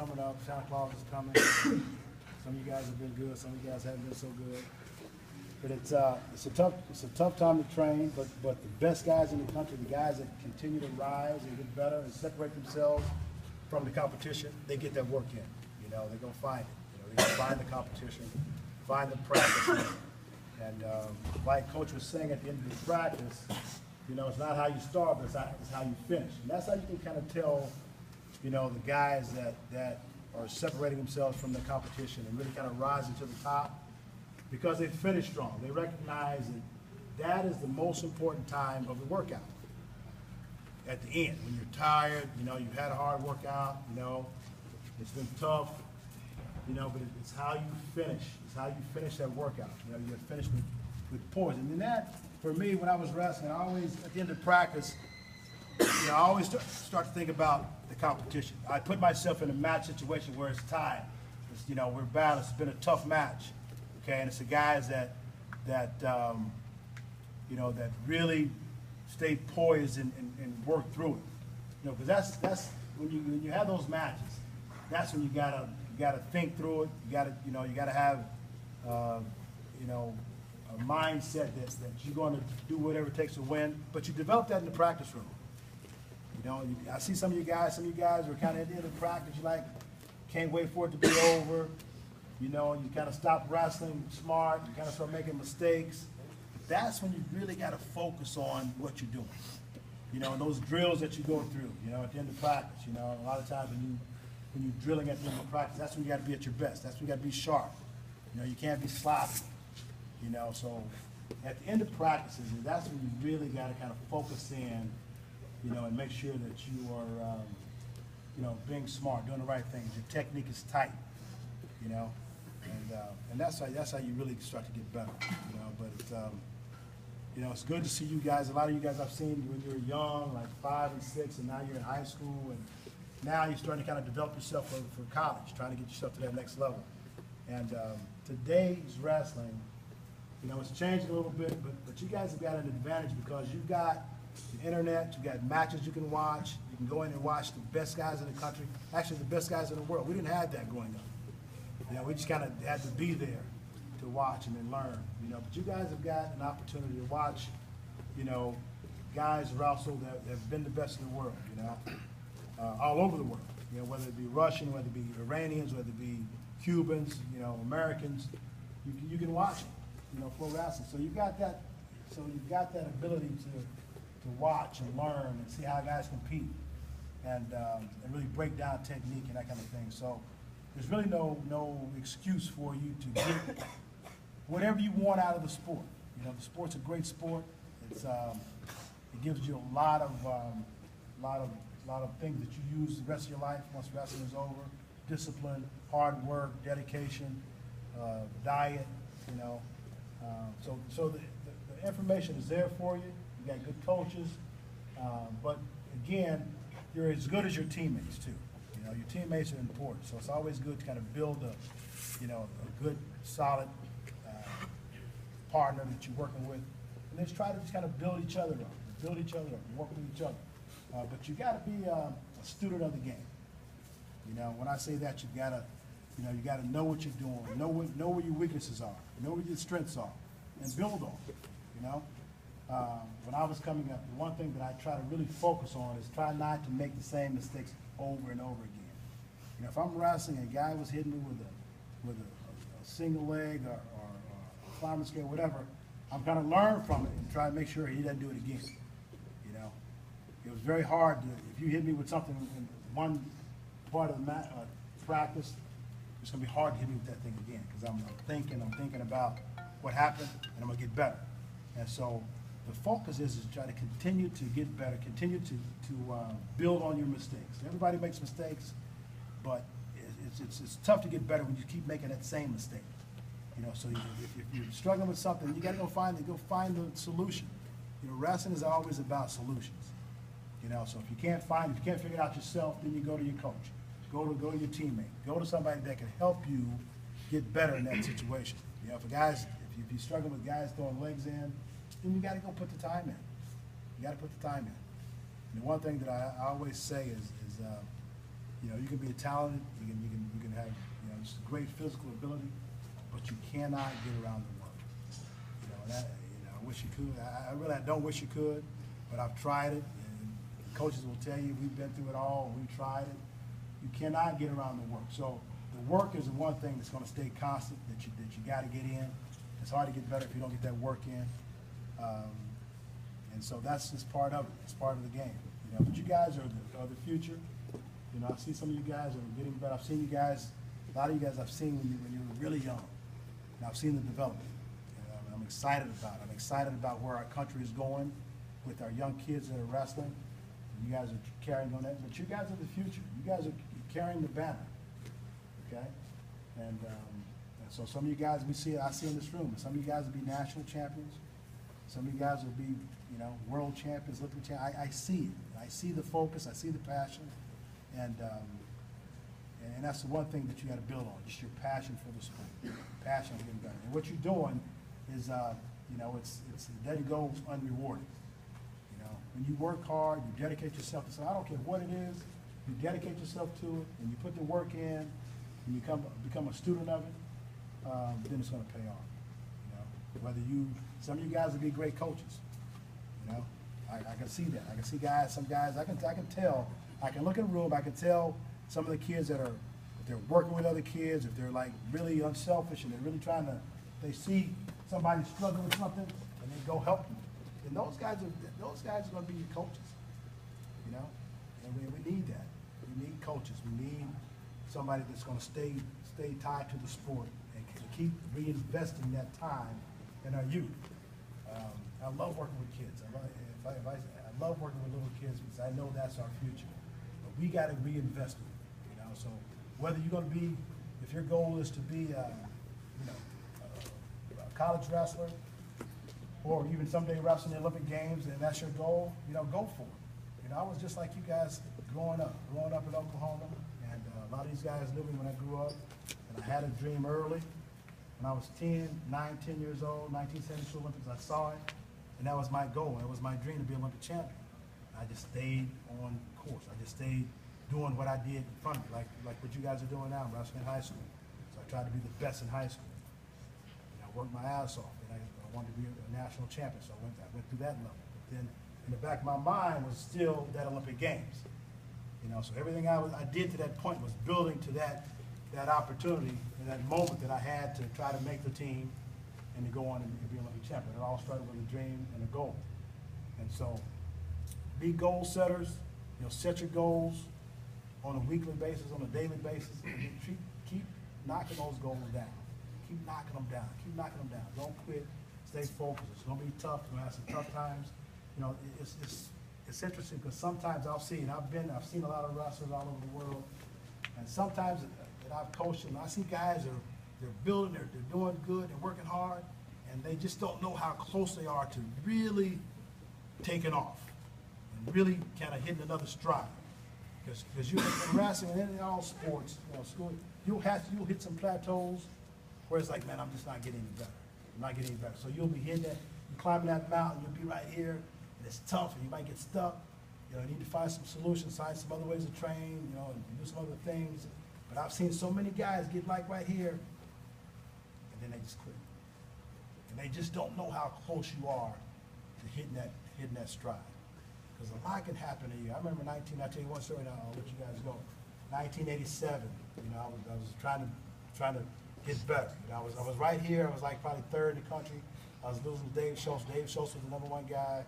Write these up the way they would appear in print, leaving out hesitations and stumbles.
coming up. Santa Claus is coming. Some of you guys have been good. Some of you guys haven't been so good. But it's a tough time to train. But the best guys in the country, the guys that continue to rise and get better and separate themselves from the competition, they get that work in. You know, they're gonna find it. You know, they're gonna find the competition, find the practice. And like Coach was saying at the end of the practice, you know, it's not how you start, but it's how you finish. And that's how you can kind of tell, you know, the guys that are separating themselves from the competition and really kind of rising to the top because they finish strong. They recognize that is the most important time of the workout. At the end, when you're tired, you know, you've had a hard workout, you know, it's been tough, you know, but it's how you finish. It's how you finish that workout. You know, you finish with poise. And then that, for me, when I was wrestling, I always, at the end of practice, you know, I always start to think about the competition. I put myself in a match situation where it's tied. It's, you know, we're battling. It's been a tough match, okay? And it's the guys that you know, that really stay poised and work through it. You know, because that's when you have those matches, that's when you gotta think through it. You gotta have you know, a mindset that you're going to do whatever it takes to win. But you develop that in the practice room. You know, I see some of you guys were kind of at the end of practice. You like, can't wait for it to be over. You know, you kind of stop wrestling smart. You kind of start making mistakes. That's when you really got to focus on what you're doing. You know, and those drills that you go through, you know, at the end of practice, you know, a lot of times when you're drilling at the end of practice, that's when you got to be at your best. That's when you got to be sharp. You know, you can't be sloppy. You know, so at the end of practices, that's when you really got to kind of focus in, you know, and make sure that you are, you know, being smart, doing the right things. Your technique is tight, you know, and that's how you really start to get better, you know. But it's, you know, it's good to see you guys. A lot of you guys I've seen when you were young, like 5 and 6, and now you're in high school, and now you're starting to kind of develop yourself for college, trying to get yourself to that next level. And today's wrestling, you know, it's changed a little bit, but you guys have got an advantage because you've got the internet, you've got matches you can watch. You can go in and watch the best guys in the country, actually the best guys in the world. We didn't have that growing up. You know, we just kind of had to be there to watch and then learn, you know. But you guys have got an opportunity to watch, you know, guys wrestle that have been the best in the world, you know, all over the world. You know, whether it be Russian, whether it be Iranians, whether it be Cubans, you know, Americans, you can watch it. You know, pro wrestling. So you've got that. So you've got that ability to watch and learn and see how guys compete, and really break down technique and that kind of thing. So there's really no excuse for you to get whatever you want out of the sport. You know, the sport's a great sport. It's it gives you a lot of things that you use the rest of your life once wrestling is over. Discipline, hard work, dedication, diet. You know. So the information is there for you. You got good coaches, but again, you're as good as your teammates too. You know, your teammates are important. So it's always good to kind of build a good, solid partner that you're working with, and just try to just kind of build each other up, work with each other. But you got to be a student of the game. You know, when I say that, you got to know what you're doing, know where your weaknesses are, know where your strengths are, and build on it, you know. When I was coming up, the one thing that I try to really focus on is try not to make the same mistakes over and over again. You know, if I'm wrestling and a guy was hitting me with a single leg or a climbing scale, whatever, I'm kind of learn from it and try to make sure he doesn't do it again. You know, it was very hard if you hit me with something in one part of the practice, it's going to be hard to hit me with that thing again because I'm thinking about what happened, and I'm going to get better. And so the focus is to try to continue to get better, continue to build on your mistakes. Everybody makes mistakes, but it's tough to get better when you keep making that same mistake. You know, so if you're struggling with something, you got to go find the solution. You know, wrestling is always about solutions. You know, so if you can't figure it out yourself, then you go to your coach. Go to your teammate. Go to somebody that can help you get better in that situation. You know, if you're struggling with guys throwing legs in, then you got to go put the time in. You got to put the time in. And the one thing that I always say is You know, you can be talented, you can have, you know, just a great physical ability, but you cannot get around the work. You know, that, you know, I wish you could. I really don't wish you could, but I've tried it, and coaches will tell you we've been through it all, we've tried it. You cannot get around the work. So the work is the one thing that's going to stay constant that you got to get in. It's hard to get better if you don't get that work in. And so that's just part of it. It's part of the game. You know, but you guys are the future. You know, I see some of you guys are getting better. I've seen you guys, a lot of you guys I've seen when you were really young. And I've seen the development. And I'm excited about it. I'm excited about where our country is going with our young kids that are wrestling. And you guys are carrying on that. But you guys are the future. You guys are carrying the banner. Okay? And so some of you guys I see in this room, some of you guys will be national champions. Some of you guys will be, you know, world champions, Olympic champions. I see it. I see the focus. I see the passion. And that's the one thing that you got to build on, just your passion for the sport, passion of getting better. And what you're doing is, you know, it doesn't go unrewarded. You know, when you work hard, you dedicate yourself to something. I don't care what it is. You dedicate yourself to it, and you put the work in, and you become a student of it. Then it's going to pay off. You know, some of you guys will be great coaches. You know, I can see that. I can see some guys. I can tell. I can look in the room. I can tell some of the kids if they're working with other kids, if they're like really unselfish and they're really they see somebody struggling with something and they go help them. And those guys are going to be your coaches. You know, and we need that. We need coaches. We need somebody that's going to stay tied to the sport and keep reinvesting that time in our youth. I love working with kids. I love working with little kids because I know that's our future. But we got to reinvest in it, you know. So whether you're going to be, if your goal is to be, you know, a college wrestler, or even someday wrestle in the Olympic Games, and that's your goal, you know, go for it. You know, I was just like you guys growing up in Oklahoma, and a lot of these guys knew me when I grew up, and I had a dream early. When I was 10 years old, 1972 Olympics, I saw it, and that was my goal. It was my dream to be Olympic champion. I just stayed on course. I just stayed doing what I did in front of me, like what you guys are doing now, wrestling in high school. So I tried to be the best in high school. And I worked my ass off, and I wanted to be a national champion, so I went through that level. But then in the back of my mind was still that Olympic Games. You know, so everything I did to that point was building to that opportunity and that moment that I had to try to make the team and to go on and be an Olympic champion. It all started with a dream and a goal. And so be goal setters, you know, set your goals on a weekly basis, on a daily basis, and keep knocking those goals down. Keep knocking them down. Keep knocking them down. Don't quit. Stay focused. It's going to be tough. You're going to have some tough times. You know, it's interesting because sometimes I've seen a lot of wrestlers all over the world, and sometimes that I've coached them, I see guys they're building, they're doing good, they're working hard, and they just don't know how close they are to really taking off and really kind of hitting another stride. Because you're wrestling and in all sports, you know, school, you'll hit some plateaus where it's like, man, I'm just not getting any better. I'm not getting any better. So you'll be hitting that, you're climbing that mountain, you'll be right here, and it's tough, and you might get stuck. You know, you need to find some solutions, find some other ways to train, you know, and do some other things. But I've seen so many guys get like right here, and then they just quit. And they just don't know how close you are to hitting that stride. Because a lot can happen to you. I remember I'll tell you one story now, I'll let you guys go. 1987, you know, I was trying to get better. You know, I was right here, I was like probably third in the country. I was losing to Dave Schultz. Dave Schultz was the #1 guy.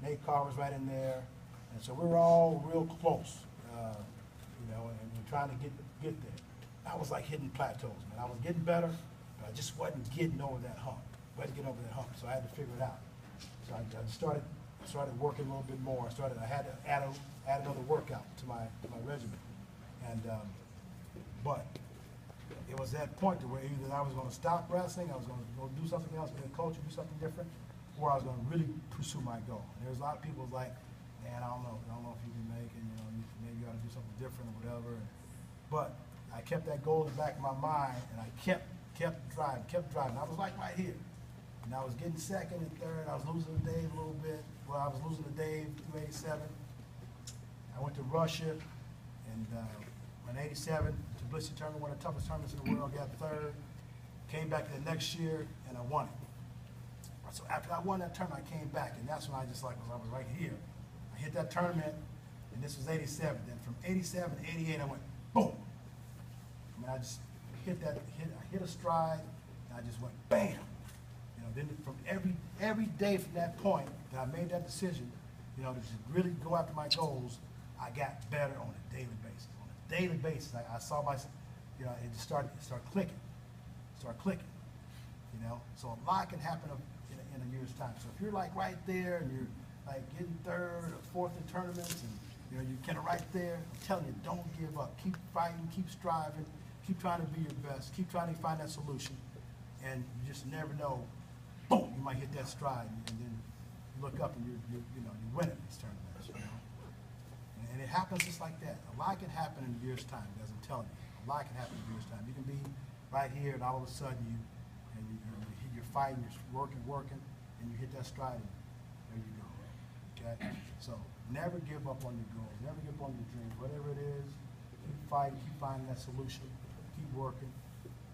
Nate Carr was right in there. And so we were all real close, you know, and trying to get there. I was like hitting plateaus, man. I was getting better, but I just wasn't getting over that hump. So I had to figure it out. So I started working a little bit more. I had to add another workout to my regimen. And but it was that point to where either I was going to stop wrestling, I was going to go do something else, be a coach, do something different, or I was going to really pursue my goal. And there's a lot of people like, man, I don't know if you can make it, you know, maybe you ought to do something different or whatever. But I kept that goal in the back of my mind, and I kept driving. I was like right here. And I was getting second and third. I was losing to Dave a little bit. Well, I was losing to Dave, 287. I went to Russia, and Went 87 to Blitzing tournament, one of the toughest tournaments in the world, got third. Came back the next year, and I won it. So after I won that tournament, I came back, and that's when I just like, I was right here. I hit that tournament, and this was 87. Then from 87 to 88, I went, boom. I mean, I just I hit a stride, and I just went, bam. You know, then from every day from that point that I made that decision, you know, to just really go after my goals, I got better on a daily basis. On a daily basis, I saw myself, you know, it just started clicking. You know, so a lot can happen in a year's time. So if you're like right there and you're like getting third or fourth in tournaments and you know you're kind of right there, I'm telling you, don't give up. Keep fighting, keep striving, keep trying to be your best, keep trying to find that solution, and you just never know. Boom, you might hit that stride, and then you look up and you win at these tournaments. You know, and it happens just like that. A lot can happen in a year's time, as I'm telling you. A lot can happen in a year's time. You can be right here, and all of a sudden you're fighting, you're working, and you hit that stride, and there you go. Okay? So never give up on your goals, never give up on your dreams, whatever it is. Keep fighting, keep finding that solution, keep working,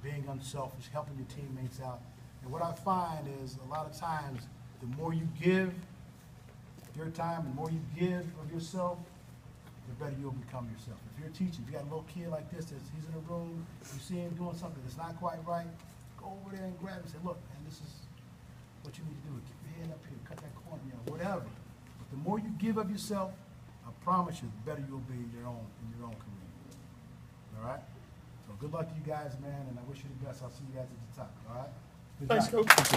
being unselfish, helping your teammates out. And what I find is a lot of times, the more you give your time, the more you give of yourself, the better you'll become yourself. If you're a teacher, if you got a little kid like this, he's in a room, you see him doing something that's not quite right, go over there and grab him and say, look, man, this is what you need to do. Keep your hand up here, cut that corner, you know, whatever. But the more you give of yourself, I promise you, the better you'll be in your own career. All right? So good luck to you guys, man, and I wish you the best. I'll see you guys at the top. All right? Good Thanks, job. Coach.